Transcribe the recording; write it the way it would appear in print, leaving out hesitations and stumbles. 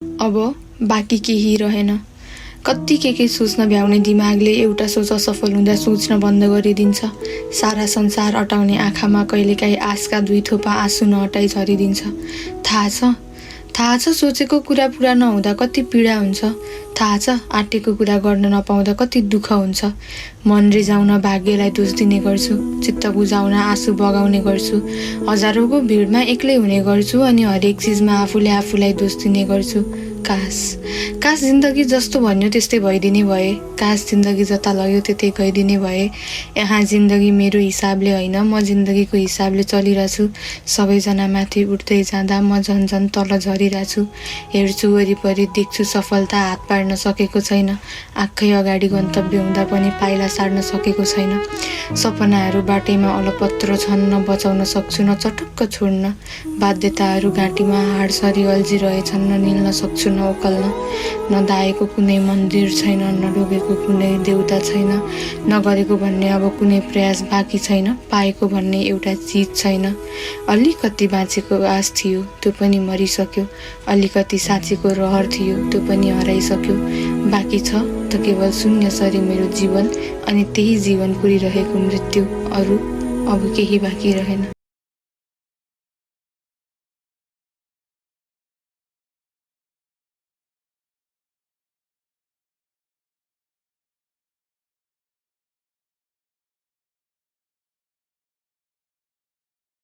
अब बाँकी केही रहेन। कत्ति के सोच्न भ्याउने दिमागले एउटा सोच असफल हुँदा सोच्न बन्द गरिदिन्छ। सारा संसार अटाउने आँखामा कहिलेकाहीँ आशका 2 थोपा आँसु नअटाई झरिदिन्छ। थाहा छ सोचेको कुरा पुरा नहुँदा कति पीडा हुन्छ। थाहा छ आँटेको कुरा गर्न नपाउँदा कति दुःख हुन्छ। मन रिझाउन भाग्यलाई दोष दिने गर्छु, चित्त बुझाउन आँसु बगाउने गर्छु, हजारौंको भिडमा एक्लै हुने गर्छु अनि हरेक चिजमा आफूले आफूलाई दोष दिने गर्छु। काश जिन्दगी जस्तो भन्यो त्यस्तै भइदिने भए, काश जिन्दगी जता लग्यो त्यतै गइदिने भए। यहाँ जिन्दगी मेरो हिसाबले होइन, म जिन्दगीको हिसाबले चलिरहेछु। सबैजना माथि उठ्दै जाँदा म झन् तल झरिरहेछु। हेर्छु वरिपरि, देख्छु सफलता हात पार्न सकेको छैन। आँखै अगाडि गन्तव्य हुँदा पनि पाइला सार्न सकेको छैन। सपनाहरू बाटैमा अलपत्र छन्, न बचाउन सक्छु न चटक्क छोड्न। बाध्यताहरू घाँटीमा हाडसरी अल्झिरहेछन्, न निल्न सक्छु न उकल्न। न दाएको कुनै मन्दिर छैन, न डोबेको कुनै देउता छैन। नगरेको भन्ने अब कुनै प्रयास बाँकी छैन, पाएको भन्ने एउटा चिज छैन। अलिकति बाँचेको आश थियो, त्यो पनि मरिसक्यो। अलिकति साँचेको रहर थियो, त्यो पनि हराइसक्यो। बाँकी छ त केवल शून्य सरी मेरो जीवन, अनि त्यही जीवन कुरिरहेको मृत्यु। अरू अब केही बाँकी रहेन।